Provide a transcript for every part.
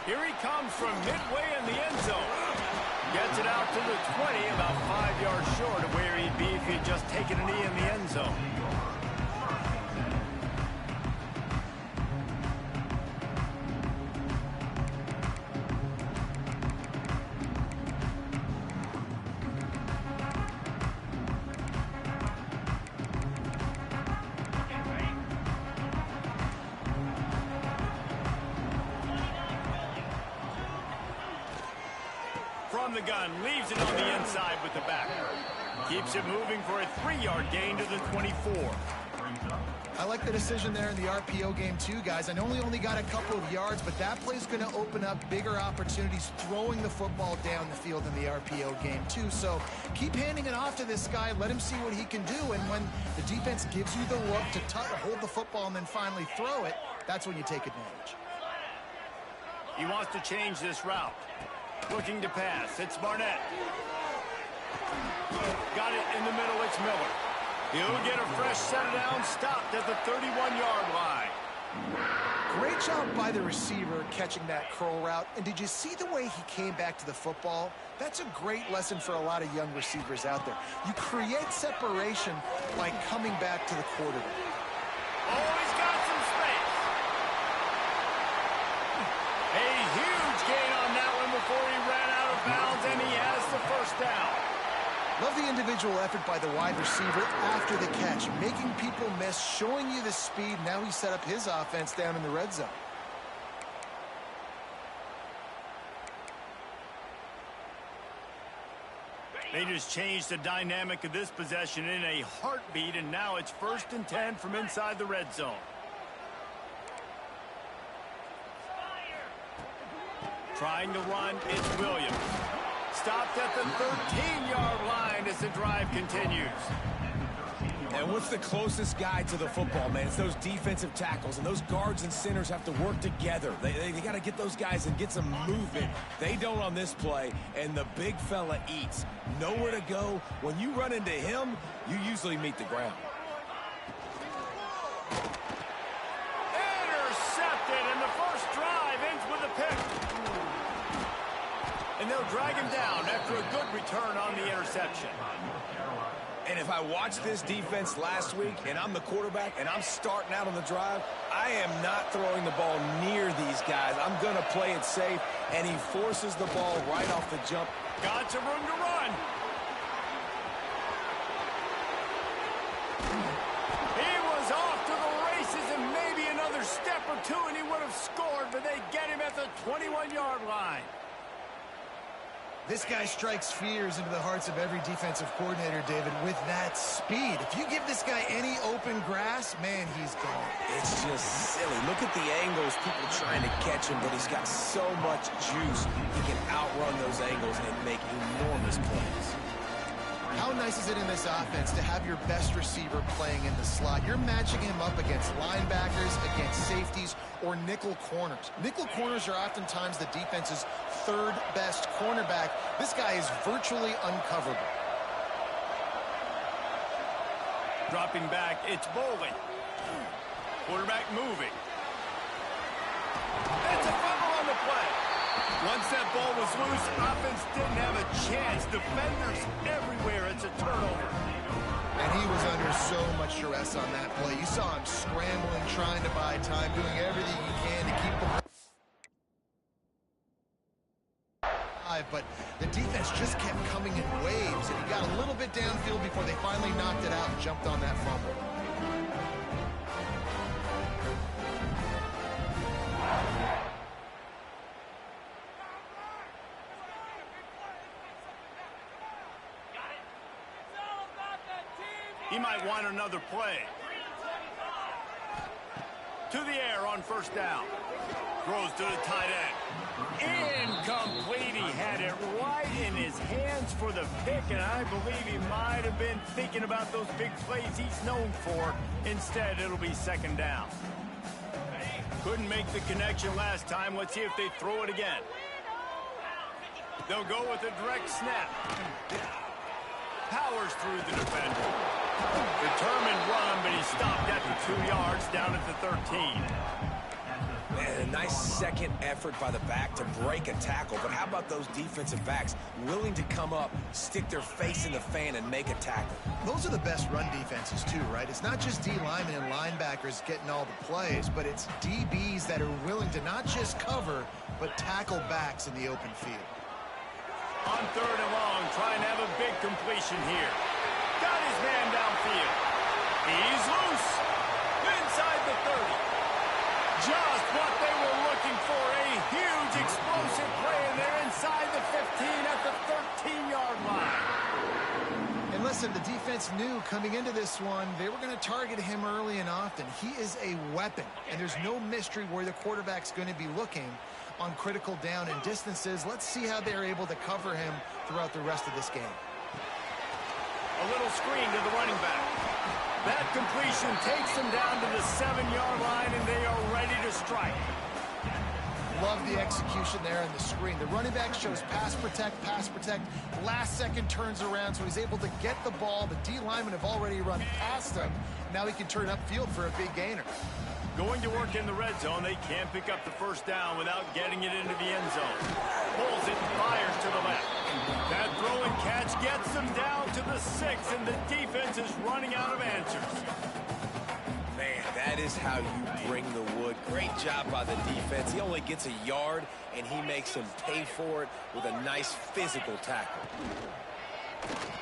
Here he comes from midway in the end zone. Gets it out to the 20, about 5 yards short of where he'd be if he'd just taken a knee in the end zone. From the gun, leaves it on the inside with the back. Keeps it moving for a 3-yard gain to the 24. I like the decision there in the RPO game too, guys. I know he only got a couple of yards, but that play's going to open up bigger opportunities throwing the football down the field in the RPO game too. So keep handing it off to this guy. Let him see what he can do. And when the defense gives you the look to hold the football and then finally throw it, that's when you take advantage. He wants to change this route. Looking to pass. It's Barnett. Got it in the middle. It's Miller. He'll get a fresh set down, stopped at the 31-yard line. Great job by the receiver catching that curl route. And did you see the way he came back to the football? That's a great lesson for a lot of young receivers out there. You create separation by coming back to the quarterback. Oh, he's got some space. A huge gain on that one before he ran out of bounds, and he has the first down. Love the individual effort by the wide receiver after the catch, making people miss, showing you the speed. Now he set up his offense down in the red zone. They just changed the dynamic of this possession in a heartbeat, and now it's 1st and 10 from inside the red zone. Trying to run, it's Williams. Stopped at the 13-yard line as the drive continues. And what's the closest guy to the football, man? It's those defensive tackles, and those guards and centers have to work together. They got to get those guys and get some movement. They don't on this play, and the big fella eats. Nowhere to go. When you run into him, you usually meet the ground. Intercepted, and the first drive ends with a pick. And they'll drag him down after a good return on the interception. And if I watched this defense last week and I'm the quarterback and I'm starting out on the drive, I am not throwing the ball near these guys. I'm going to play it safe, and he forces the ball right off the jump. Got some room to run. He was off to the races, and maybe another step or two and he would have scored, but they get him at the 21-yard line. This guy strikes fears into the hearts of every defensive coordinator, David, with that speed. If you give this guy any open grass, man, he's gone. It's just silly. Look at the angles, people trying to catch him, but he's got so much juice. He can outrun those angles and make enormous plays. How nice is it in this offense to have your best receiver playing in the slot? You're matching him up against linebackers, against safeties, or nickel corners. Nickel corners are oftentimes the defense's third best cornerback. This guy is virtually uncoverable. Dropping back, it's Bowling. Quarterback moving. It's a fumble on the play. Once that ball was loose, offense didn't have a chance. Defenders everywhere. It's a turnover. And he was under so much stress on that play. You saw him scrambling, trying to buy time, doing everything he can to keep the ball alive. But the defense just kept coming in waves, and he got a little bit downfield before they finally knocked it out and jumped on that fumble. He might want another play. To the air on first down. Throws to the tight end. Incomplete. He had it right in his hands for the pick, and I believe he might have been thinking about those big plays he's known for. Instead, it'll be second down. Couldn't make the connection last time. Let's see if they throw it again. They'll go with a direct snap. Powers through the defender. Determined run, but he stopped at the 2 yards, down at the 13. Man, And a nice second effort by the back to break a tackle. But how about those defensive backs willing to come up, stick their face in the fan, and make a tackle? Those are the best run defenses, too, right? It's not just D linemen and linebackers getting all the plays, but it's DBs that are willing to not just cover, but tackle backs in the open field. On 3rd and long, trying to have a big completion here. Got his man downfield. He's loose. Inside the 30. Just what they were looking for. A huge explosive play, and they're inside the 15 at the 13-yard line. And listen, the defense knew coming into this one, they were going to target him early and often. He is a weapon, and there's no mystery where the quarterback's going to be looking on critical down and distances. Let's see how they're able to cover him throughout the rest of this game. A little screen to the running back. That completion takes them down to the 7-yard line, and they are ready to strike. Love the execution there in the screen. The running back shows pass protect, last second turns around, so he's able to get the ball. The D linemen have already run past him. Now he can turn upfield for a big gainer. Going to work in the red zone, they can't pick up the first down without getting it into the end zone. Pulls it, fires to the left. That throw and catch gets them down to the 6, and the defense is running out of answers. Man, that is how you bring the wood. Great job by the defense. He only gets a yard, and he makes him pay for it with a nice physical tackle.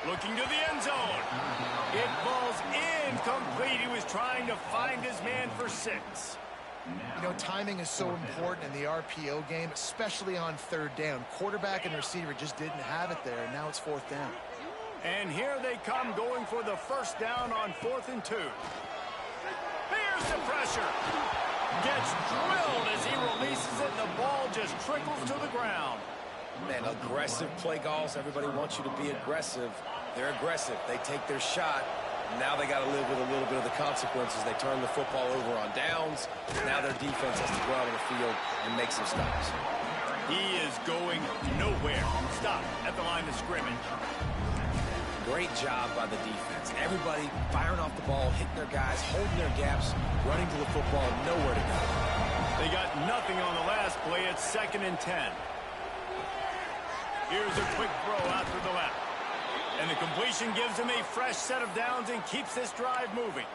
Looking to the end zone. It falls incomplete. He was trying to find his man for 6. You know, timing is so important in the RPO game, especially on 3rd down. Quarterback and receiver just didn't have it there, and now it's 4th down. And here they come going for the first down on 4th and 2. Here's the pressure. Gets drilled as he releases it, and the ball just trickles to the ground. Man, aggressive play calls. Everybody wants you to be aggressive. They're aggressive. They take their shot. Now they got to live with a little bit of the consequences. They turn the football over on downs. Now their defense has to go out on the field and make some stops. He is going nowhere. Stop at the line of scrimmage. Great job by the defense. Everybody firing off the ball, hitting their guys, holding their gaps, running to the football, nowhere to go. They got nothing on the last play. It's 2nd and 10. Here's a quick throw out to the left. And the completion gives him a fresh set of downs and keeps this drive moving.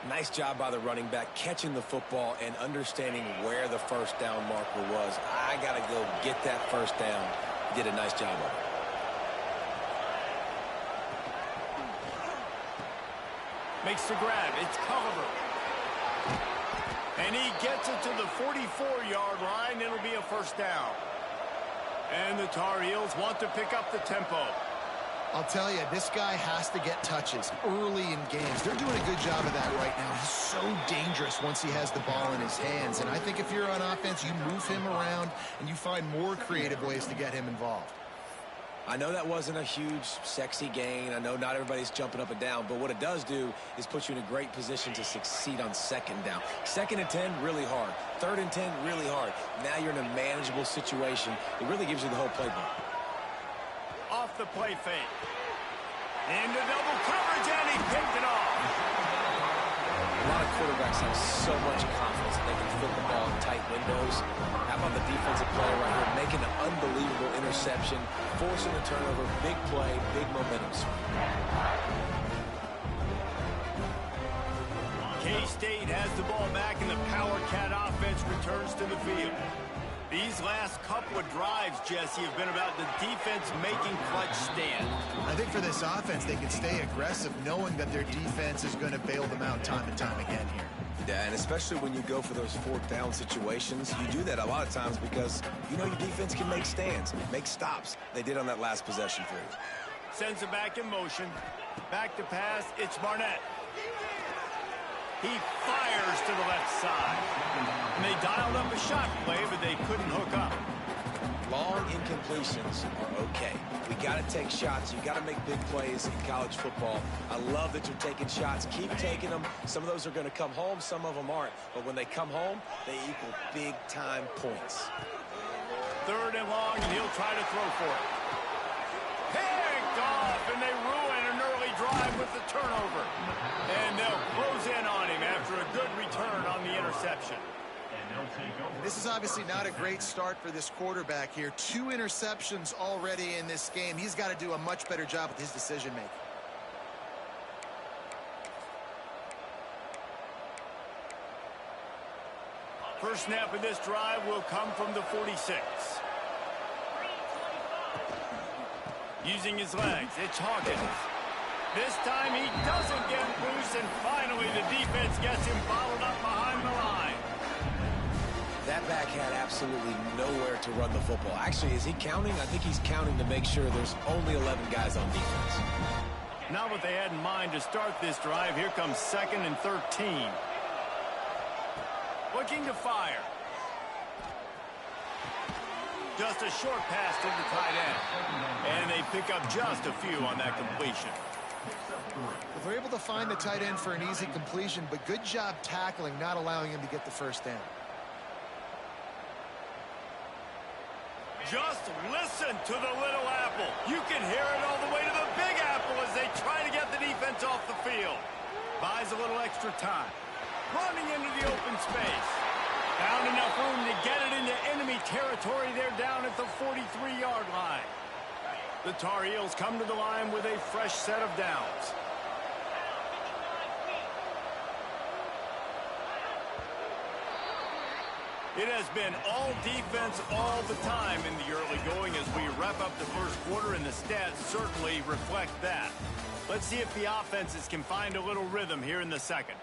Nice job by the running back, catching the football and understanding where the first down marker was. I got to go get that first down. He did a nice job of it. Makes the grab. It's Culliver. And he gets it to the 44-yard line. It'll be a first down. And the Tar Heels want to pick up the tempo. I'll tell you, this guy has to get touches early in games. They're doing a good job of that right now. He's so dangerous once he has the ball in his hands. And I think if you're on offense, you move him around and you find more creative ways to get him involved. I know that wasn't a huge, sexy gain. I know not everybody's jumping up and down, but what it does do is put you in a great position to succeed on 2nd down. 2nd and 10, really hard. 3rd and 10, really hard. Now you're in a manageable situation. It really gives you the whole playbook. Off the play fake. Into double coverage, and he picked it off. A lot of quarterbacks have so much confidence that they can fit the ball in tight windows. How about the defensive player right here making an unbelievable interception, forcing a turnover, big play, big momentum swing. K-State has the ball back, and the Power Cat offense returns to the field. These last couple of drives, Jesse, have been about the defense making clutch stands. I think for this offense, they can stay aggressive knowing that their defense is going to bail them out time and time again here. Yeah, and especially when you go for those 4th down situations, you do that a lot of times because you know your defense can make stands, make stops. They did on that last possession for you. Sends it back in motion. Back to pass. It's Barnett. He fires to the left side. And they dialed up a shot play, but they couldn't hook up. Long incompletions are okay. We got to take shots. You got to make big plays in college football. I love that you're taking shots. Keep taking them. Some of those are going to come home. Some of them aren't. But when they come home, they equal big-time points. 3rd and long, and he'll try to throw for it. Picked off, and they ruin an early drive with the turnover. And they'll close in on him after a good return on the interception. This is obviously not a great start for this quarterback here. 2 interceptions already in this game. He's got to do a much better job with his decision-making. First snap of this drive will come from the 46. Using his legs, it's Hawkins. This time he doesn't get loose, and finally the defense gets him bottled up behind the line. That back had absolutely nowhere to run the football. Actually, is he counting? I think he's counting to make sure there's only 11 guys on defense. Not what they had in mind to start this drive. Here comes 2nd and 13. Looking to fire. Just a short pass to the tight end. And they pick up just a few on that completion. Well, they're able to find the tight end for an easy completion, but good job tackling, not allowing him to get the first down. Just listen to the little apple. You can hear it all the way to the big apple as they try to get the defense off the field. Buys a little extra time. Running into the open space. Found enough room to get it into enemy territory. They're down at the 43-yard line. The Tar Heels come to the line with a fresh set of downs. It has been all defense all the time in the early going as we wrap up the first quarter, and the stats certainly reflect that. Let's see if the offenses can find a little rhythm here in the second.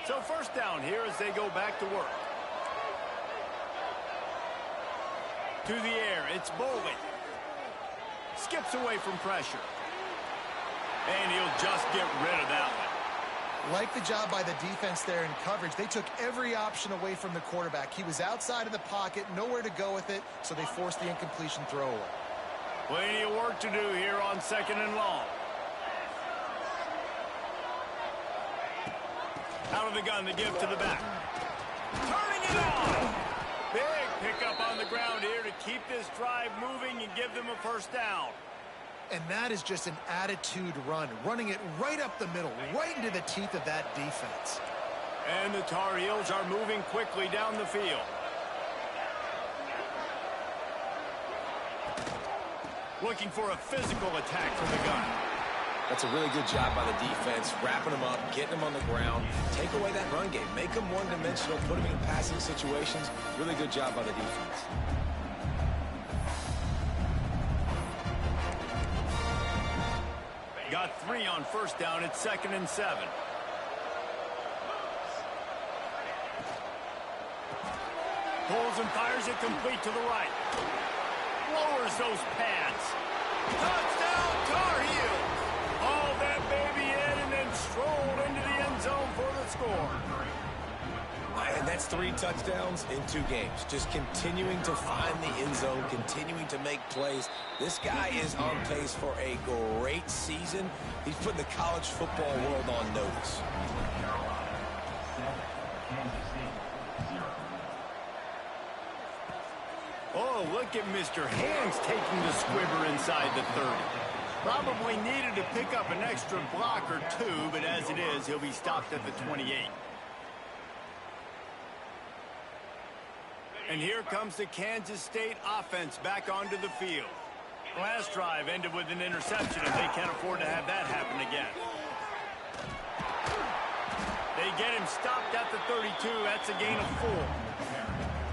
So first down here as they go back to work. To the air, it's Boley. Skips away from pressure. And he'll just get rid of that one. Like the job by the defense there in coverage. They took every option away from the quarterback. He was outside of the pocket, nowhere to go with it, so they forced the incompletion throwaway. Plenty of work to do here on 2nd and long. Out of the gun to give to the back. Turning it on. Big pickup on the ground here to keep this drive moving and give them a first down. And that is just an attitude run, running it right up the middle, right into the teeth of that defense. And the Tar Heels are moving quickly down the field. Looking for a physical attack from the gun. That's a really good job by the defense, wrapping them up, getting them on the ground. Take away that run game. Make them one-dimensional, put them in passing situations. Really good job by the defense. Got 3 on first down. It's 2nd and 7. Pulls and fires it complete to the right. Lowers those pads. Touchdown, Tar Heels! Hauled that baby in and then strolled into the end zone for the score. And that's 3 touchdowns in 2 games. Just continuing to find the end zone, continuing to make plays. This guy is on pace for a great season. He's putting the college football world on notice. Oh, look at Mr. Hands taking the squibber inside the 30. Probably needed to pick up an extra block or 2, but as it is, he'll be stopped at the 28. And here comes the Kansas State offense back onto the field. Last drive ended with an interception, and they can't afford to have that happen again. They get him stopped at the 32. That's a gain of 4.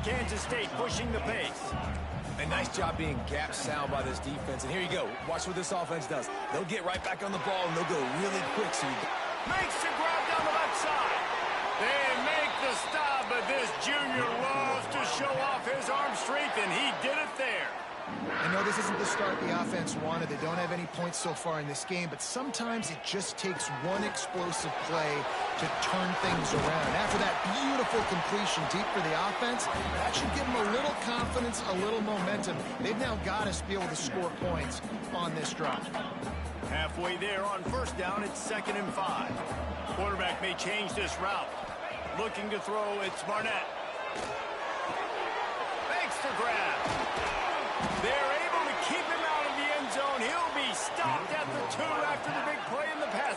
Kansas State pushing the pace. A nice job being gap sound by this defense. And here you go. Watch what this offense does. They'll get right back on the ball, and they'll go really quick. So makes the grab down the left side. They make the stop, but this junior loves to show off his arm strength, and he did it there. I know this isn't the start the offense wanted. They don't have any points so far in this game, but sometimes it just takes one explosive play to turn things around. After that beautiful completion deep for the offense, that should give them a little confidence, a little momentum. They've now got to be able to score points on this drive. Halfway there on first down, it's 2nd and 5. Quarterback may change this route. Looking to throw, it's Barnett. Makes the grab. They're able to keep him out of the end zone. He'll be stopped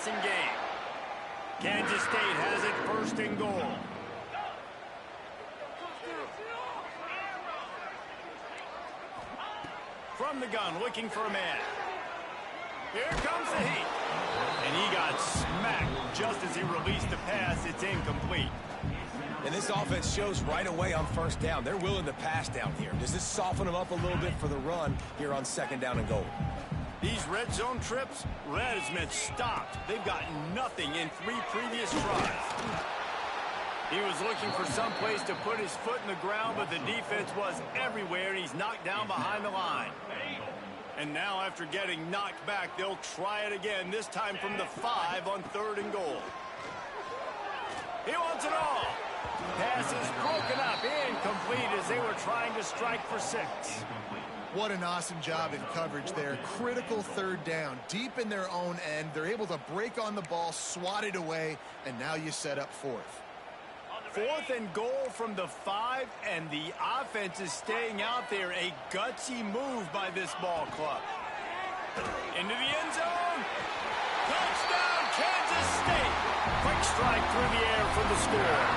passing game. Kansas State has it first and goal. From the gun, looking for a man. Here comes the heat. And he got smacked just as he released the pass. It's incomplete. And this offense shows right away on first down. They're willing to pass down here. Does this soften them up a little bit for the run here on second down and goal? These red zone trips, red has been stopped. They've gotten nothing in 3 previous tries. He was looking for some place to put his foot in the ground, but the defense was everywhere, and he's knocked down behind the line. And now after getting knocked back, they'll try it again, this time from the 5 on third and goal. He wants it all. Pass is broken up, incomplete as they were trying to strike for 6. What an awesome job in coverage there. Critical third down, deep in their own end. They're able to break on the ball, swat it away, and now you set up fourth. 4th and goal from the 5, and the offense is staying out there. A gutsy move by this ball club. Into the end zone. Touchdown, Kansas State. Quick strike through the air for the score.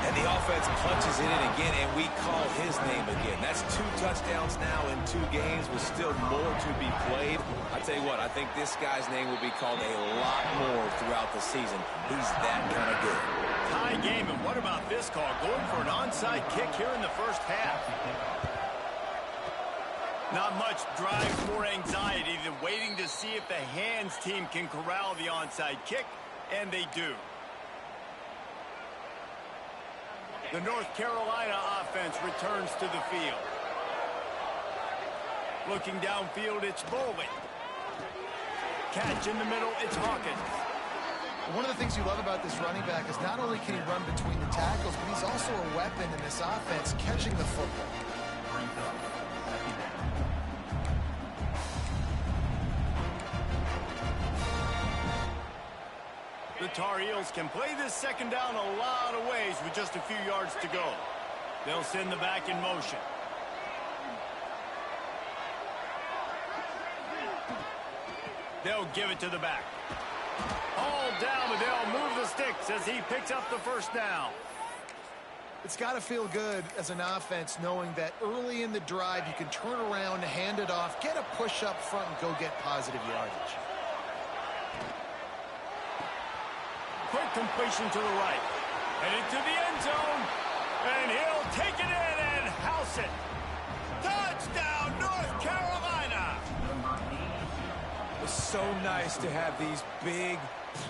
And the offense punches it in again, and we call his name again. That's 2 touchdowns now in 2 games with still more to be played. I tell you what, I think this guy's name will be called a lot more throughout the season. He's that kind of good. Tie game, and what about this call? Going for an onside kick here in the first half. Not much drives more anxiety than waiting to see if the hands team can corral the onside kick, and they do. The North Carolina offense returns to the field. Looking downfield, it's Bowling. Catch in the middle, it's Hawkins. One of the things you love about this running back is not only can he run between the tackles, but he's also a weapon in this offense, catching the football. The Tar Heels can play this second down a lot of ways with just a few yards to go. They'll send the back in motion. They'll give it to the back. All down, but they'll move the sticks as he picks up the first down. It's got to feel good as an offense knowing that early in the drive you can turn around, hand it off, get a push up front, and go get positive yardage. Quick completion to the right. And into the end zone. And he'll take it in and house it. Touchdown, North Carolina. It's so nice to have these big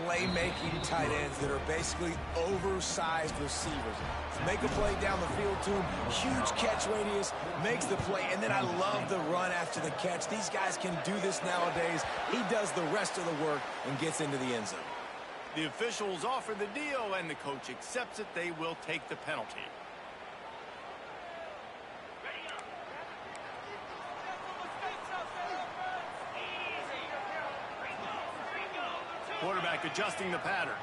playmaking tight ends that are basically oversized receivers. Make a play down the field to him, huge catch radius, makes the play, and then I love the run after the catch. These guys can do this nowadays. He does the rest of the work and gets into the end zone. The officials offer the deal, and the coach accepts it. They will take the penalty. Quarterback adjusting the pattern.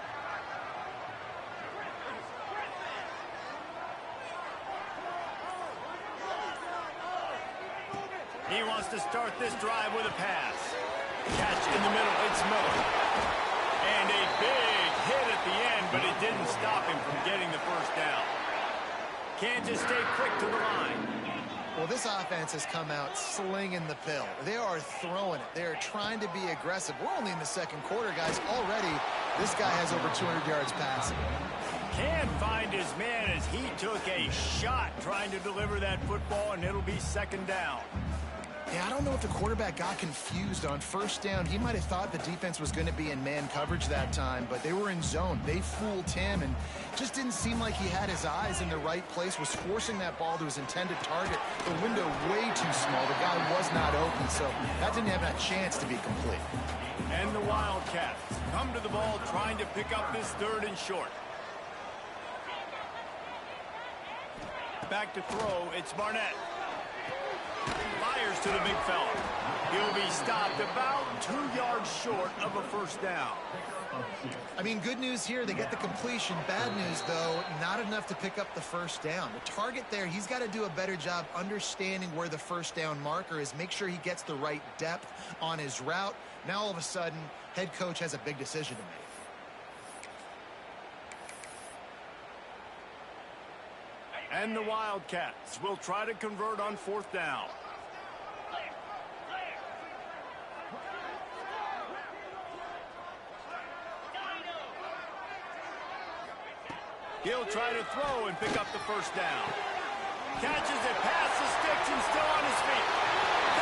He wants to start this drive with a pass. Catch in the middle, it's Miller. And a big hit at the end, but it didn't stop him from getting the first down. Kansas State quick to the line. Well, this offense has come out slinging the pill. They are throwing it. They are trying to be aggressive. We're only in the second quarter, guys. Already, this guy has over 200 yards passing. Can't find his man as he took a shot trying to deliver that football, and it'll be second down. Yeah, I don't know if the quarterback got confused on first down. He might have thought the defense was going to be in man coverage that time, but they were in zone. They fooled him and just didn't seem like he had his eyes in the right place, was forcing that ball to his intended target. The window way too small. The guy was not open, so that didn't have a chance to be complete. And the Wildcats come to the ball trying to pick up this third and short. Back to throw, it's Barnett. Fires to the big fella. He'll be stopped about 2 yards short of a first down. I mean, good news here, they get the completion. Bad news, though, not enough to pick up the first down. The target there, he's got to do a better job understanding where the first down marker is, make sure he gets the right depth on his route. Now, all of a sudden, head coach has a big decision to make. And the Wildcats will try to convert on fourth down. He'll try to throw and pick up the first down. Catches it past the sticks and still on his feet.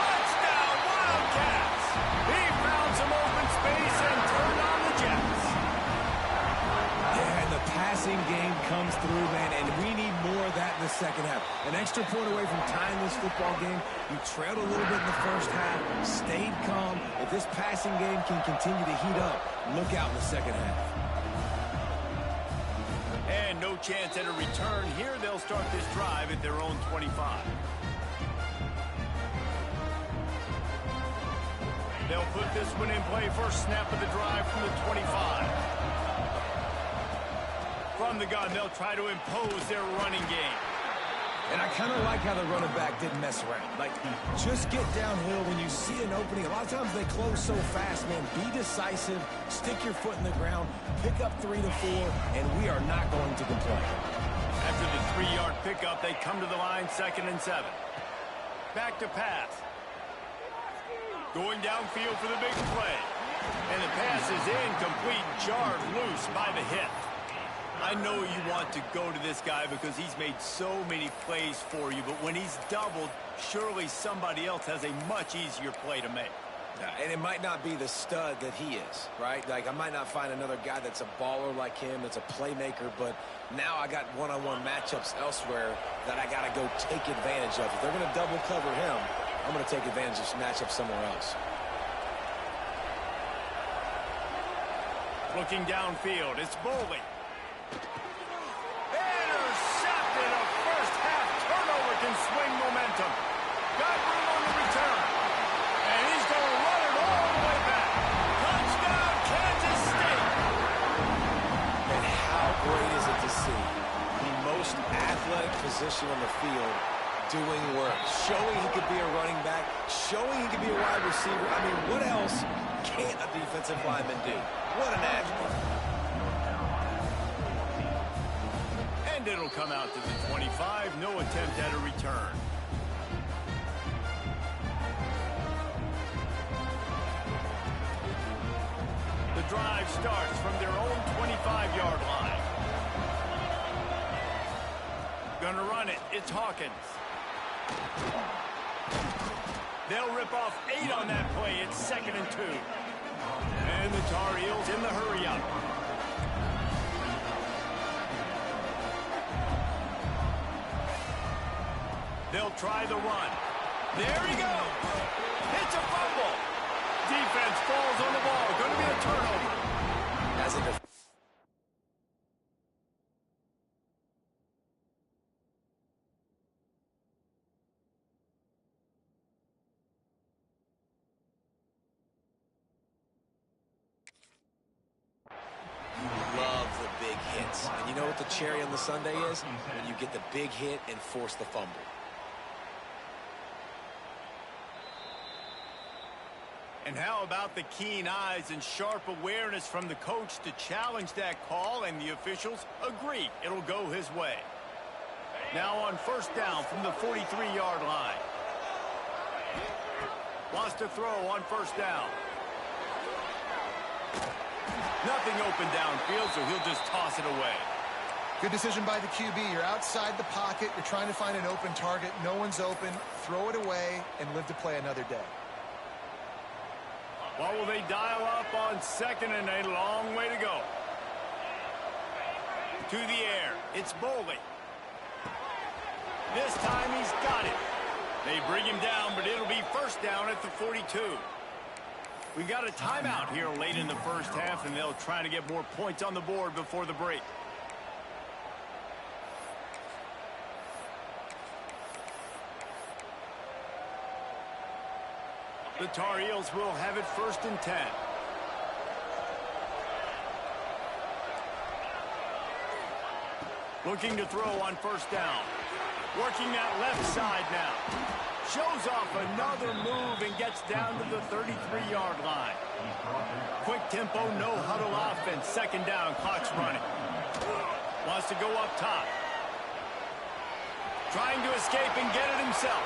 Touchdown, Wildcats! He found some open space and turned on the Jets. Yeah, and the passing game comes through, man, and we need more of that in the second half. An extra point away from tying this football game. You trailed a little bit in the first half, stayed calm. If this passing game can continue to heat up, look out in the second half. And no chance at a return here. They'll start this drive at their own 25. They'll put this one in play. First snap of the drive from the 25. From the gun, they'll try to impose their running game. And I kind of like how the running back didn't mess around. Like, just get downhill when you see an opening. A lot of times they close so fast, man. Be decisive, stick your foot in the ground, pick up 3 to 4, and we are not going to complain. After the 3-yard pickup, they come to the line, 2nd and 7. Back to pass. Going downfield for the big play. And the pass is incomplete, jarred loose by the hit. I know you want to go to this guy because he's made so many plays for you, but when he's doubled, surely somebody else has a much easier play to make. And it might not be the stud that he is, right? Like, I might not find another guy that's a baller like him, that's a playmaker, but now I got one-on-one matchups elsewhere that I got to go take advantage of. If they're going to double cover him, I'm going to take advantage of some matchups somewhere else. Looking downfield, it's Boley. Intercepted. A first-half turnover can swing momentum. Got room on the return. And he's going to run it all the way back. Touchdown, Kansas State. And how great is it to see the most athletic position on the field doing work, showing he could be a running back, showing he could be a wide receiver. I mean, what else can't a defensive lineman do? What an athlete. And it'll come out to the 25. No attempt at a return. The drive starts from their own 25-yard line. Gonna run it. It's Hawkins. They'll rip off 8 on that play. It's 2nd and 2. And the Tar Heels in the hurry-up. They'll try the run. There he goes. It's a fumble. Defense falls on the ball. Going to be a turnover. As a love the big hits. And you know what the cherry on the sundae is? When you get the big hit and force the fumble. And how about the keen eyes and sharp awareness from the coach to challenge that call, and the officials agree it'll go his way. Now on first down from the 43-yard line. Wants to throw on first down. Nothing open downfield, so he'll just toss it away. Good decision by the QB. You're outside the pocket. You're trying to find an open target. No one's open. Throw it away and live to play another day. What will they dial up on 2nd and a long way to go? To the air. It's Boley. This time he's got it. They bring him down, but it'll be first down at the 42. We got a timeout here late in the first half, and they'll try to get more points on the board before the break. The Tar Heels will have it 1st and 10. Looking to throw on 1st down. Working that left side now. Shows off another move and gets down to the 33-yard line. Quick tempo, no huddle offense. 2nd down, clock's running. Wants to go up top. Trying to escape and get it himself.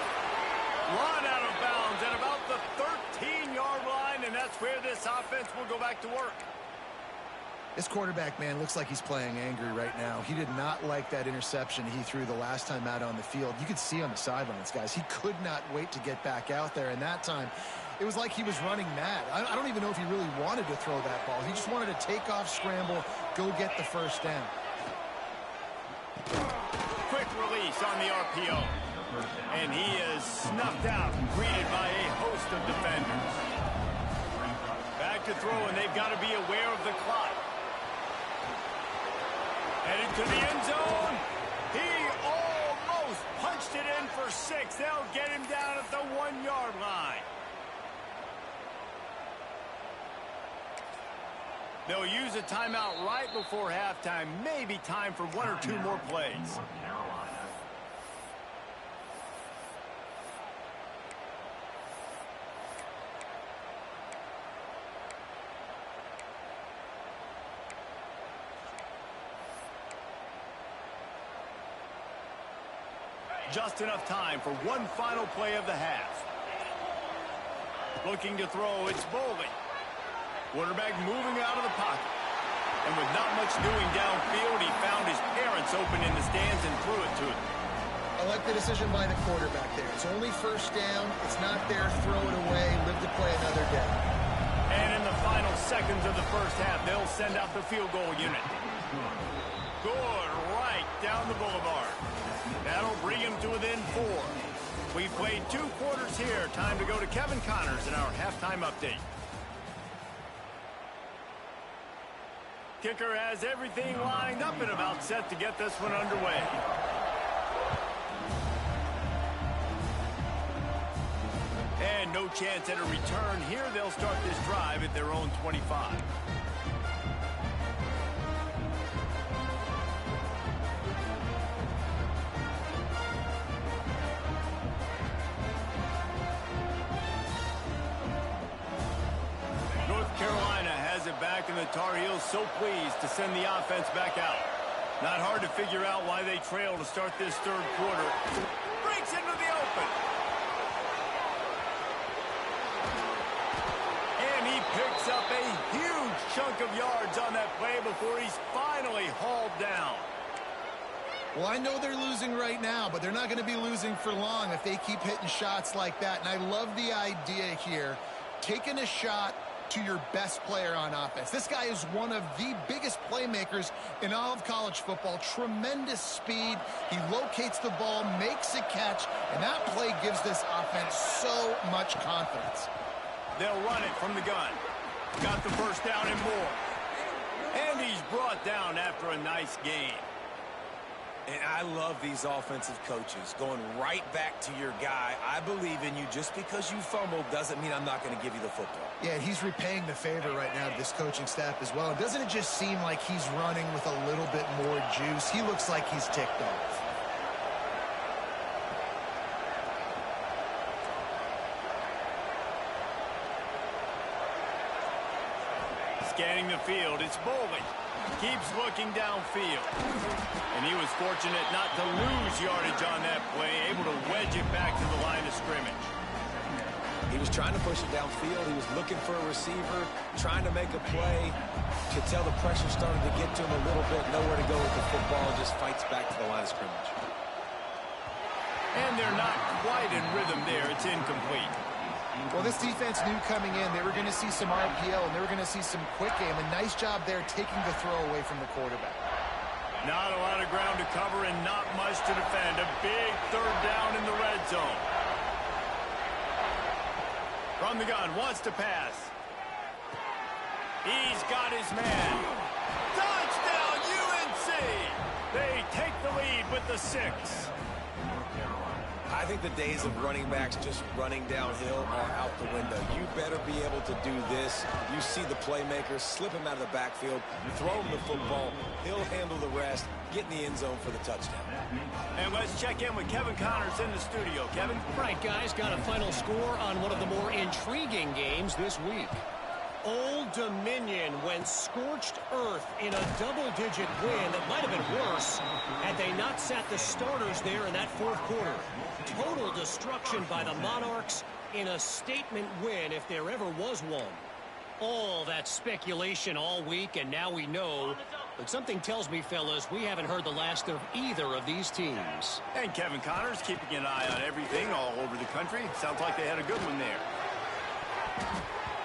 Run out of bounds at about the 13-yard line, and that's where this offense will go back to work. This quarterback, man, looks like he's playing angry right now. He did not like that interception he threw the last time out on the field. You could see on the sidelines, guys, he could not wait to get back out there. And that time, it was like he was running mad. I don't even know if he really wanted to throw that ball. He just wanted to take off, scramble, go get the 1st down. Quick release on the RPO. And he is snuffed out, greeted by a host of defenders. Back to throw, and they've got to be aware of the clock. Headed to the end zone. He almost punched it in for 6. They'll get him down at the 1-yard line. They'll use a timeout right before halftime. Maybe time for 1 or 2 more plays. Just enough time for one final play of the half. Looking to throw, it's Bowling. Quarterback moving out of the pocket. And with not much doing downfield, he found his parents open in the stands and threw it to him. I like the decision by the quarterback there. It's only 1st down. It's not there. Throw it away. Live to play another day. And in the final seconds of the 1st half, they'll send out the field goal unit. Good right down the boulevard. That'll bring him to within 4. We've played 2 quarters here. Time to go to Kevin Connors in our halftime update. Kicker has everything lined up and about set to get this one underway. And no chance at a return here. They'll start this drive at their own 25. Back and the Tar Heels so pleased to send the offense back out. Not hard to figure out why they trail to start this 3rd quarter. Breaks into the open. And he picks up a huge chunk of yards on that play before he's finally hauled down. Well, I know they're losing right now, but they're not going to be losing for long if they keep hitting shots like that. And I love the idea here, taking a shot to your best player on offense. This guy is one of the biggest playmakers in all of college football. Tremendous speed. He locates the ball, makes a catch, and that play gives this offense so much confidence. They'll run it from the gun. Got the 1st down and more. And he's brought down after a nice gain. And I love these offensive coaches going right back to your guy. I believe in you. Just because you fumbled doesn't mean I'm not going to give you the football. Yeah, he's repaying the favor right now to this coaching staff as well. And doesn't it just seem like he's running with a little bit more juice? He looks like he's ticked off. Scanning the field, it's Bowling. Keeps looking downfield. And he was fortunate not to lose yardage on that play, able to wedge it back to the line of scrimmage. He was trying to push it downfield. He was looking for a receiver, trying to make a play. Could tell the pressure started to get to him a little bit. Nowhere to go with the football, just fights back to the line of scrimmage. And they're not quite in rhythm there. It's incomplete. Well, this defense knew coming in they were going to see some RPO and they were going to see some quick game. A nice job there taking the throw away from the quarterback. Not a lot of ground to cover and not much to defend. A big 3rd down in the red zone. From the gun, wants to pass. He's got his man. Touchdown, UNC! They take the lead with the 6. I I think the days of running backs just running downhill are out the window. You better be able to do this. You see the playmaker, slip him out of the backfield, throw him the football, he'll handle the rest, get in the end zone for the touchdown. And let's check in with Kevin Connors in the studio. Kevin? Right, guys, got a final score on one of the more intriguing games this week. Old Dominion went scorched earth in a double-digit win that might have been worse had they not sat the starters there in that fourth quarter. Total destruction by the Monarchs in a statement win if there ever was one. All that speculation all week, and now we know. But something tells me, fellas, we haven't heard the last of either of these teams. And Kevin Connors keeping an eye on everything all over the country. Sounds like they had a good one there.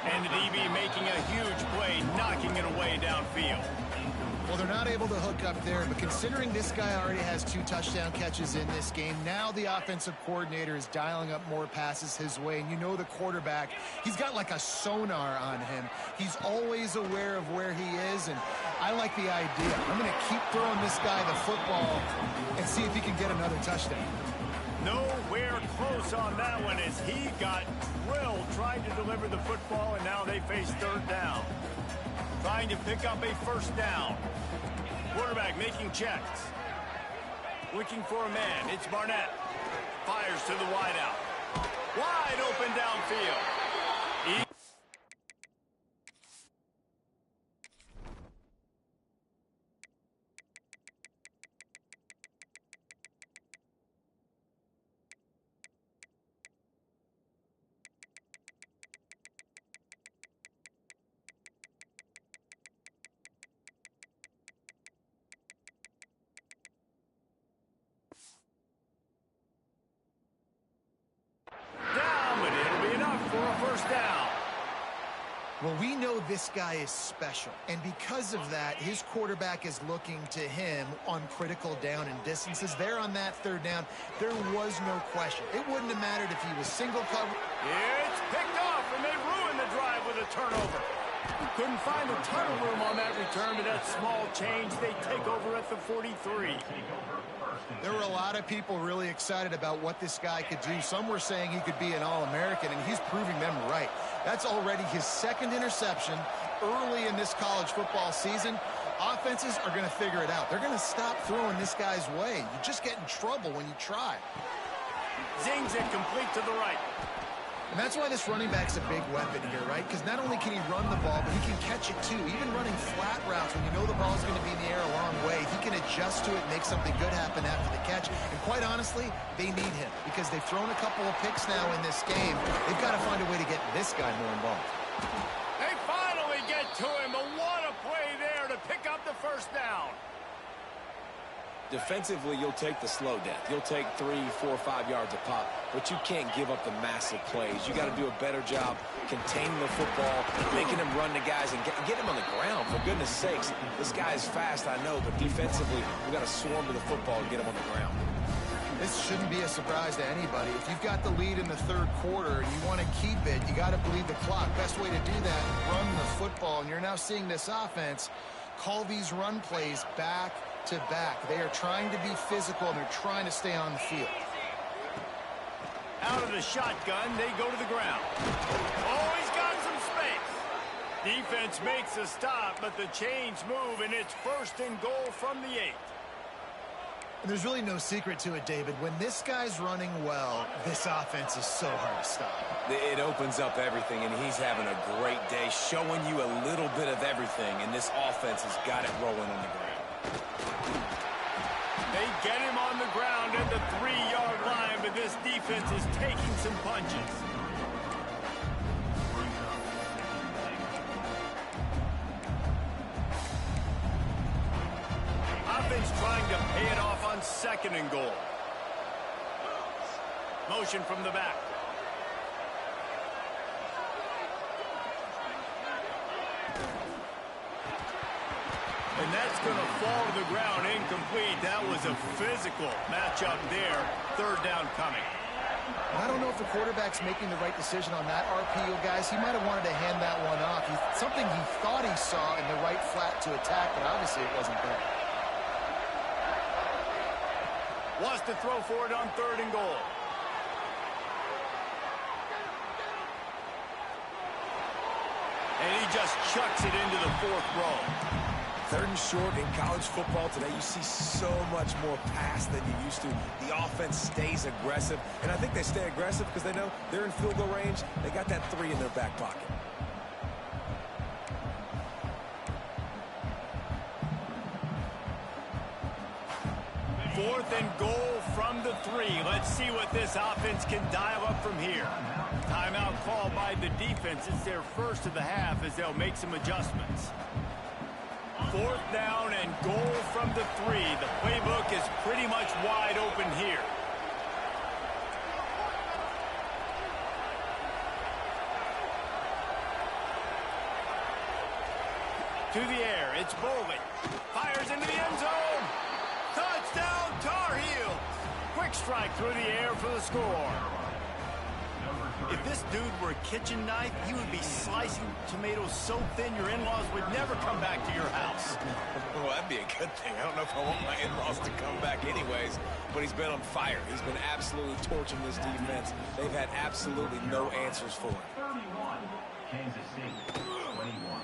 And the DB making a huge play, knocking it away downfield. Well, they're not able to hook up there, but considering this guy already has 2 touchdown catches in this game, now the offensive coordinator is dialing up more passes his way. And you know the quarterback, he's got like a sonar on him. He's always aware of where he is, and I like the idea. I'm going to keep throwing this guy the football and see if he can get another touchdown. Nowhere close on that one as he got drilled trying to deliver the football, and now they face third down. Trying to pick up a first down. Quarterback making checks. Looking for a man. It's Barnett. Fires to the wideout. Wide open downfield. Well, we know this guy is special, and because of that, his quarterback is looking to him on critical down and distances. There on that third down, there was no question. It wouldn't have mattered if he was single cover. It's picked off, and they ruined the drive with a turnover. Couldn't find a ton of room on that return, but that small change, they take over at the 43. There were a lot of people really excited about what this guy could do. Some were saying he could be an All-American, and he's proving them right. That's already his second interception early in this college football season. Offenses are going to figure it out. They're going to stop throwing this guy's way. You just get in trouble when you try. Zings it complete to the right. And that's why this running back's a big weapon here, right? Because not only can he run the ball, but he can catch it too. Even running flat routes when you know the ball's going to be in the air a long way, he can adjust to it and make something good happen after the catch. And quite honestly, they need him because they've thrown a couple of picks now in this game. They've got to find a way to get this guy more involved. They finally get to him, but what a play there to pick up the first down. Defensively, you'll take the slow death. You'll take 3, 4, 5 yards a pop, but you can't give up the massive plays. You got to do a better job containing the football, making him run to guys, and get him on the ground. For goodness sakes, this guy is fast, I know, but defensively, we got to swarm to the football and get him on the ground. This shouldn't be a surprise to anybody. If you've got the lead in the third quarter and you want to keep it, you got to bleed the clock. Best way to do that, run the football. And you're now seeing this offense call these run plays back to back. They are trying to be physical, and they're trying to stay on the field. Out of the shotgun, they go to the ground. Oh, he's got some space. Defense makes a stop, but the chains move, and it's first and goal from the 8. And there's really no secret to it, David. When this guy's running well, this offense is so hard to stop. It opens up everything, and he's having a great day, showing you a little bit of everything, and this offense has got it rolling on the ground. They get him on the ground at the 3-yard line, but this defense is taking some punches. Offense trying to pay it off on second and goal. Motion from the back. And that's going to fall to the ground incomplete. That was a physical matchup there. Third down coming. I don't know if the quarterback's making the right decision on that RPO, guys. He might have wanted to hand that one off. Something he thought he saw in the right flat to attack, but obviously it wasn't there. Wants to throw for it on third and goal. just chucks it into the 4th row. 3rd and short in college football today, you see so much more pass than you used to. The offense stays aggressive, and I think they stay aggressive because they know they're in field goal range. They got that 3 in their back pocket. 4th and goal from the 3. Let's see what this offense can dial up from here. Timeout called by the defense. It's their first of the half as they'll make some adjustments. 4th down and goal from the 3. The playbook is pretty much wide open here. To the air, it's Bowling. Fires into the end zone. Touchdown, Tar Heels. Quick strike through the air for the score. If this dude were a kitchen knife, he would be slicing tomatoes so thin your in-laws would never come back to your house. Well, that'd be a good thing. I don't know if I want my in-laws to come back anyways, but he's been on fire. He's been absolutely torching this defense. They've had absolutely no answers for him.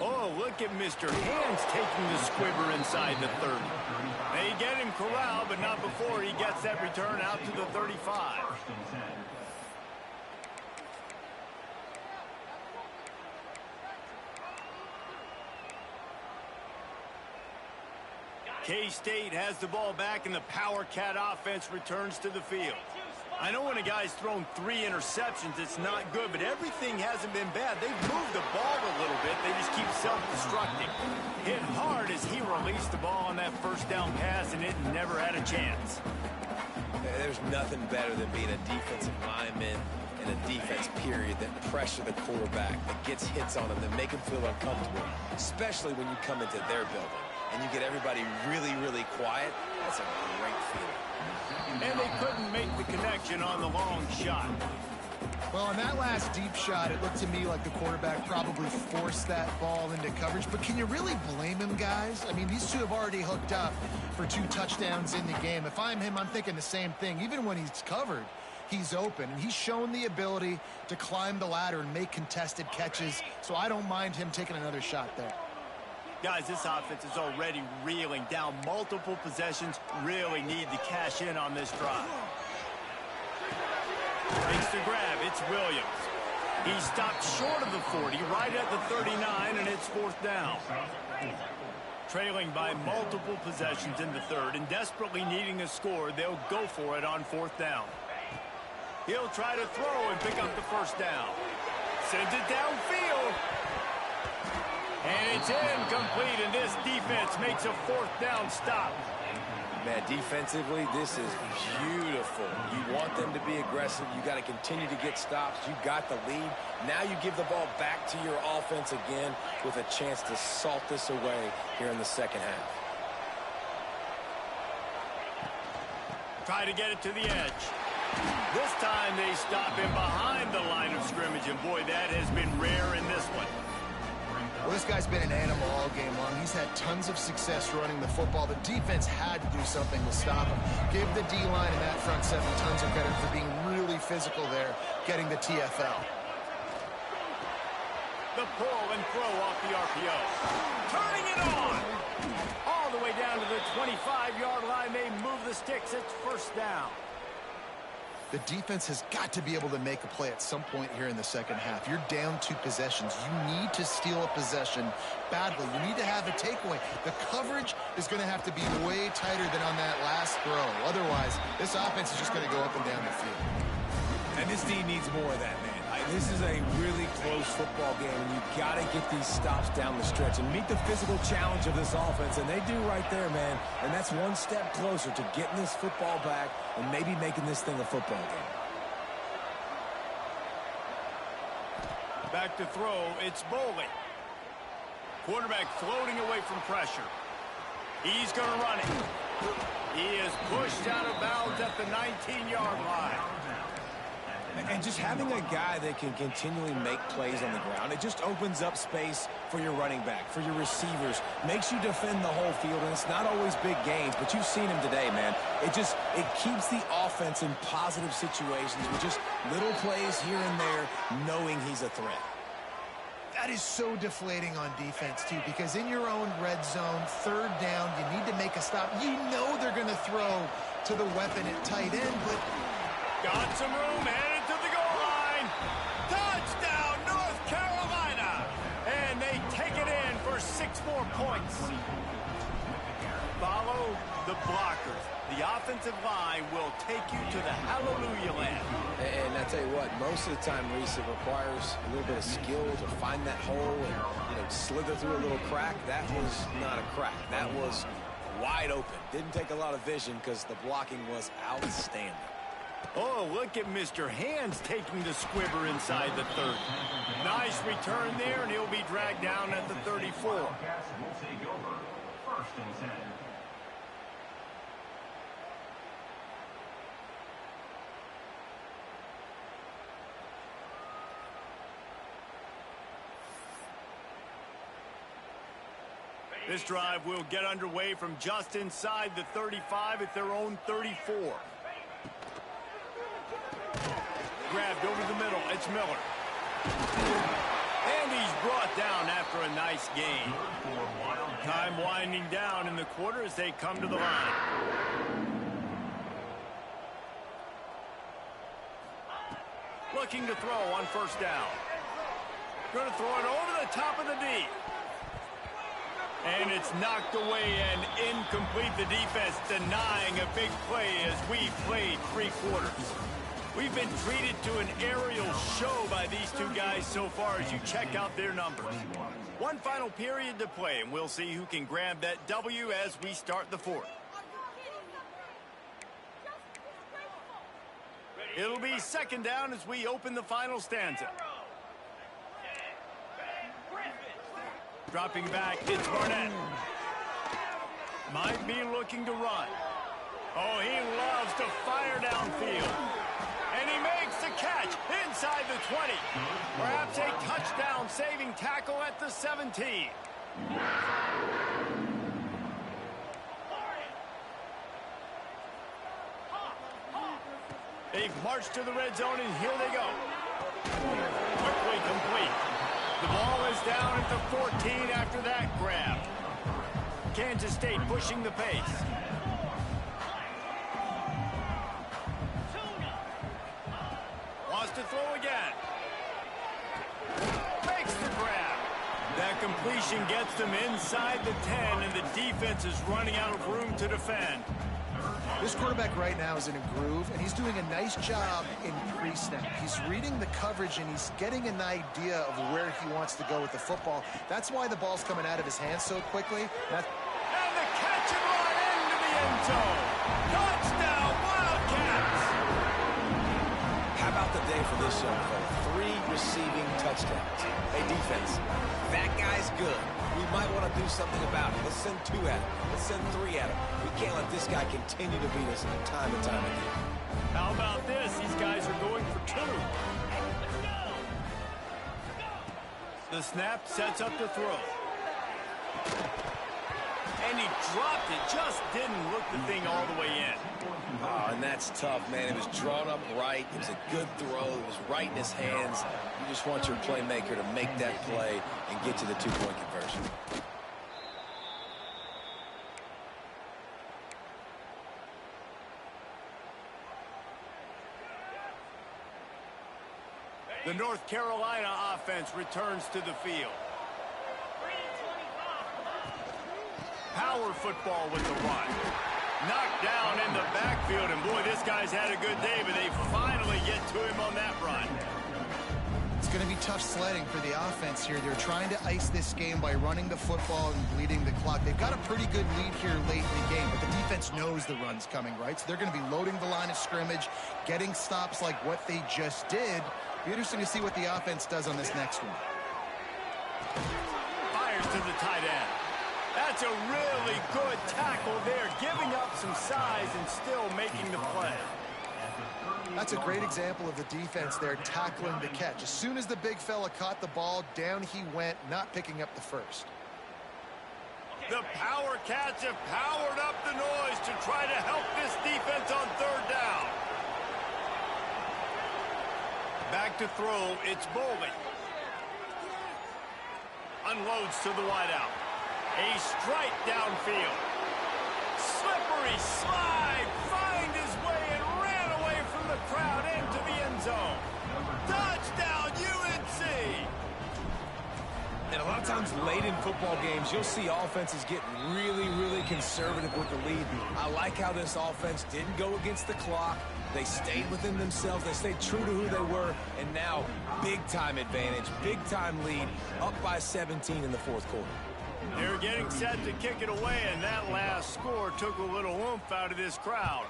Oh, look at Mr. Hands taking the squibber inside the 30. They get him corralled, but not before he gets that return out to the 35. K-State has the ball back, and the Power Cat offense returns to the field. I know when a guy's thrown 3 interceptions, it's not good, but everything hasn't been bad. They've moved the ball a little bit. They just keep self-destructing. Hit hard as he released the ball on that 1st down pass, and it never had a chance. There's nothing better than being a defensive lineman in a defense period that pressure the quarterback, that gets hits on him, that make him feel uncomfortable, especially when you come into their building and you get everybody really, really quiet. That's a great feeling. And they couldn't make the connection on the long shot. Well, on that last deep shot, it looked to me like the quarterback probably forced that ball into coverage. But can you really blame him, guys? I mean, these two have already hooked up for 2 touchdowns in the game. If I'm him, I'm thinking the same thing. Even when he's covered, he's open. And he's shown the ability to climb the ladder and make contested catches. So I don't mind him taking another shot there. Guys, this offense is already reeling down multiple possessions. Really need to cash in on this drive. Makes the grab. It's Williams. He stopped short of the 40, right at the 39, and it's 4th down. Trailing by multiple possessions in the 3rd and desperately needing a score, they'll go for it on 4th down. He'll try to throw and pick up the 1st down. Sends it downfield. And it's incomplete, and this defense makes a 4th down stop. Man, defensively, this is beautiful. You want them to be aggressive. You got to continue to get stops. You got the lead. Now you give the ball back to your offense again with a chance to salt this away here in the 2nd half. Try to get it to the edge. This time they stop him behind the line of scrimmage, and boy, that has been rare in this one. Well, this guy's been an animal all game long. He's had tons of success running the football. The defense had to do something to stop him. Give the D-line and that front 7 tons of credit for being really physical there, getting the TFL. The pull and throw off the RPO. Turning it on. All the way down to the 25-yard line. They move the sticks. It's 1st down. The defense has got to be able to make a play at some point here in the 2nd half. You're down 2 possessions. You need to steal a possession badly. You need to have a takeaway. The coverage is going to have to be way tighter than on that last throw. Otherwise, this offense is just going to go up and down the field. And this team needs more of that, man. This is a really close football game, and you've got to get these stops down the stretch and meet the physical challenge of this offense, and they do right there, man. And that's one step closer to getting this football back and maybe making this thing a football game. Back to throw, it's Bowling. Quarterback floating away from pressure. He's going to run it. He is pushed out of bounds at the 19-yard line. And just having a guy that can continually make plays on the ground, it just opens up space for your running back, for your receivers, makes you defend the whole field, and it's not always big gains, but you've seen him today, man. It keeps the offense in positive situations with just little plays here and there, knowing he's a threat. That is so deflating on defense, too, because in your own red zone, third down, you need to make a stop. You know they're going to throw to the weapon at tight end, but... Got some room, headed to the goal line. Touchdown, North Carolina! And they take it in for 6 more points. Follow the blockers. The offensive line will take you to the hallelujah land. And I tell you what, most of the time, Reese, it requires a little bit of skill to find that hole and, slither through a little crack. That was not a crack. That was wide open. Didn't take a lot of vision because the blocking was outstanding. Oh, look at Mr. Hands taking the squibber inside the 30. Nice return there, and he'll be dragged down at the 34. This drive will get underway from just inside the 35 at their own 34. Grabbed over the middle. It's Miller. And he's brought down after a nice gain. Time winding down in the quarter as they come to the line. Looking to throw on first down. Going to throw it over the top of the D. And it's knocked away and incomplete. The defense denying a big play as we played 3 quarters. We've been treated to an aerial show by these two guys so far as you check out their numbers. One final period to play, and we'll see who can grab that W as we start the 4th. It'll be second down as we open the final stanza. Dropping back, it's Barnett. Might be looking to run. Oh, he loves to fire downfield. And he makes the catch inside the 20. Perhaps a touchdown-saving tackle at the 17. They've marched to the red zone, and here they go. Quickly complete. The ball is down at the 14 after that grab. Kansas State pushing the pace. Wants to throw again. Makes the grab. That completion gets them inside the 10, and the defense is running out of room to defend. This quarterback right now is in a groove, and he's doing a nice job in pre-snap. He's reading the coverage, and he's getting an idea of where he wants to go with the football. That's why the ball's coming out of his hands so quickly. And the catch and run into the end zone. Touchdown, Wildcats! How about the day for this young fella? 3 receiving touchdowns. Hey, defense, that guy's good. We might want to do something about it. Let's send 2 at him. Let's send 3 at him. We can't let this guy continue to beat us time and time again. How about this? These guys are going for 2. The snap sets up the throw. And he dropped it. Just didn't look the thing all the way in. Oh, and that's tough, man. It was drawn up right. It was a good throw. It was right in his hands. You just want your playmaker to make that play and get to the 2-point conversion. The North Carolina offense returns to the field. Power football with the run. Knocked down in the backfield, and boy, this guy's had a good day, but they finally get to him on that run. It's going to be tough sledding for the offense here. They're trying to ice this game by running the football and bleeding the clock. They've got a pretty good lead here late in the game, but the defense knows the run's coming, right? So they're going to be loading the line of scrimmage, getting stops like what they just did. Be interesting to see what the offense does on this next one. Fires to the tight end. That's a really good tackle there, giving up some size and still making the play. That's a great example of the defense there tackling the catch. As soon as the big fella caught the ball, down he went, not picking up the first. The Power Cats have powered up the noise to try to help this defense on 3rd down. Back to throw, it's Bowling. Unloads to the wideout. A strike downfield. Slippery slide. Find his way and ran away from the crowd into the end zone. Touchdown, UNC! And a lot of times late in football games, you'll see offenses get really, really conservative with the lead. I like how this offense didn't go against the clock. They stayed within themselves. They stayed true to who they were. And now, big-time advantage, big-time lead, up by 17 in the fourth quarter. They're getting set to kick it away, and that last score took a little oomph out of this crowd.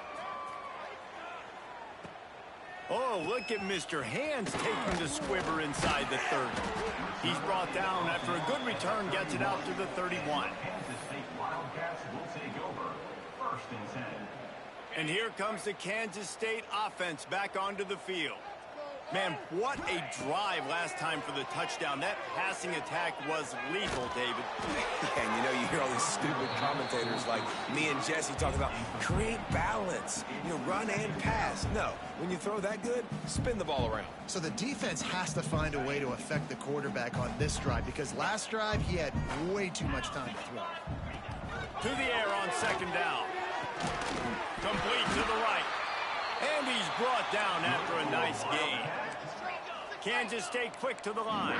Oh, look at Mr. Hands taking the squibber inside the 30. He's brought down after a good return, gets it out to the 31. And here comes the Kansas State offense back onto the field. Man, what a drive last time for the touchdown. That passing attack was lethal, David. And you know, you hear all these stupid commentators like me and Jesse talking about create balance, you know, run and pass. No, when you throw that good, spin the ball around. So the defense has to find a way to affect the quarterback on this drive, because last drive he had way too much time to throw. To the air on second down. Complete to the right. And he's brought down after a nice gain. Kansas State quick to the line.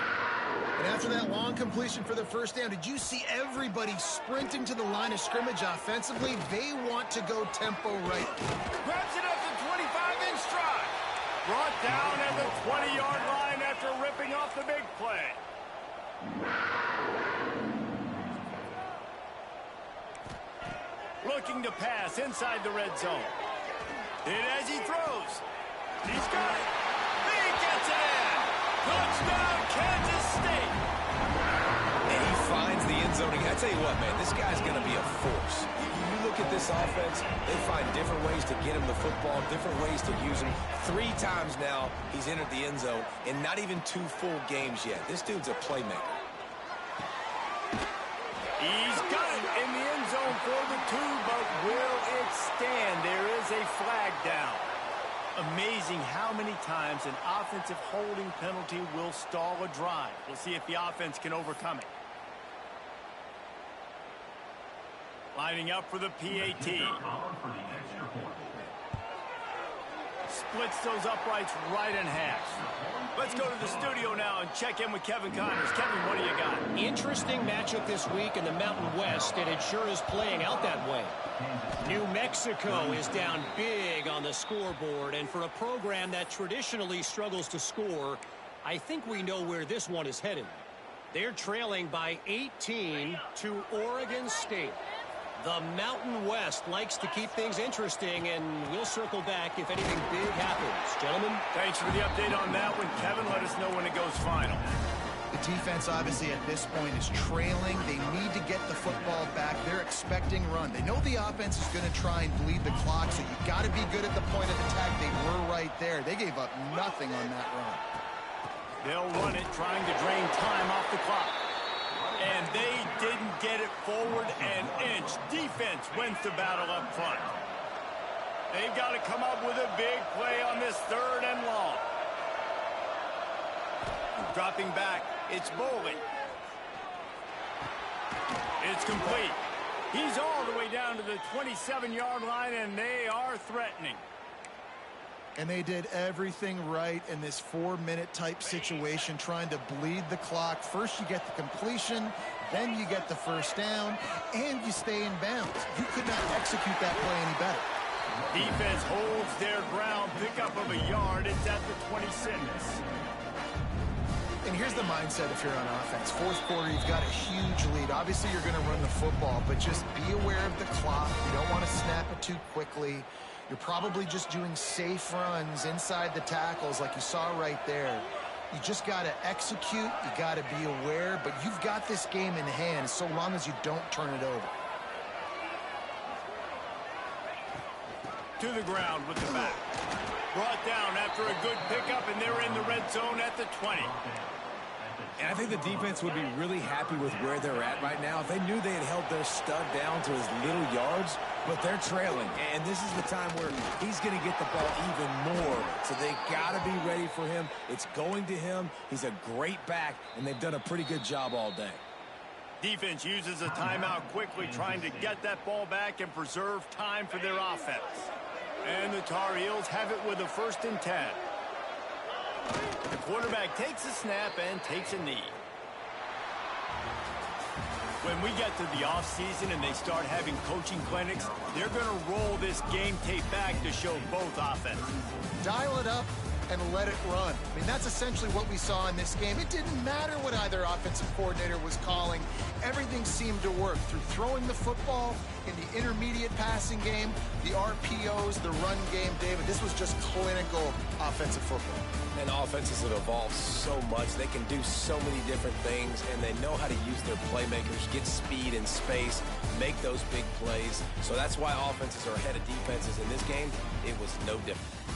And after that long completion for the first down, did you see everybody sprinting to the line of scrimmage offensively? They want to go tempo right. Grabs it at the 25-inch stride. Brought down at the 20-yard line after ripping off the big play. Looking to pass inside the red zone. And as he throws, he's got it. He gets it in. Touchdown, Kansas State. And he finds the end zone again. I tell you what, man, this guy's going to be a force. You look at this offense, they find different ways to get him the football, different ways to use him. 3 times now he's entered the end zone, and not even 2 full games yet. This dude's a playmaker. He's got it in the end zone for the 2, but will it stand? There is a flag down. Amazing how many times an offensive holding penalty will stall a drive. We'll see if the offense can overcome it. Lining up for the PAT. Splits those uprights right in half. Let's go to the studio now and check in with Kevin Connors. Kevin, what do you got? Interesting matchup this week in the Mountain West, and it sure is playing out that way. New Mexico is down big on the scoreboard, and for a program that traditionally struggles to score, I think we know where this one is headed. They're trailing by 18 to Oregon State. The Mountain West likes to keep things interesting, and we'll circle back if anything big happens. Gentlemen? Thanks for the update on that one, Kevin. Let us know when it goes final. The defense, obviously, at this point is trailing. They need to get the football back. They're expecting run. They know the offense is going to try and bleed the clock, so you've got to be good at the point of attack. They were right there. They gave up nothing on that run. They'll run it, trying to drain time off the clock. And they didn't get it forward an inch. Defense wins the battle up front. They've got to come up with a big play on this 3rd and long. Dropping back, it's Bowling. It's complete. He's all the way down to the 27-yard line, and they are threatening. And they did everything right in this 4-minute type situation, trying to bleed the clock. First you get the completion, then you get the first down, and you stay in bounds. You could not execute that play any better. Defense holds their ground, pickup of a yard. It's at the 26. And here's the mindset if you're on offense. 4th quarter, you've got a huge lead. Obviously, you're going to run the football, but just be aware of the clock. You don't want to snap it too quickly. You're probably just doing safe runs inside the tackles like you saw right there. You just got to execute. You got to be aware, but you've got this game in hand so long as you don't turn it over. To the ground with the back. Brought down after a good pickup, and they're in the red zone at the 20. And I think the defense would be really happy with where they're at right now. If they knew they had held their stud down to his little yards, but they're trailing, and this is the time where he's going to get the ball even more. So they got to be ready for him. It's going to him. He's a great back, and they've done a pretty good job all day. Defense uses a timeout quickly, trying to get that ball back and preserve time for their offense. And the Tar Heels have it with a 1st and 10. The quarterback takes a snap and takes a knee. When we get to the offseason and they start having coaching clinics, they're going to roll this game tape back to show both offenses. Dial it up and let it run. I mean, that's essentially what we saw in this game. It didn't matter what either offensive coordinator was calling. Everything seemed to work through throwing the football in the intermediate passing game, the RPOs, the run game. David, this was just clinical offensive football. And offenses have evolved so much. They can do so many different things, and they know how to use their playmakers, get speed and space, make those big plays. So that's why offenses are ahead of defenses in this game. It was no different.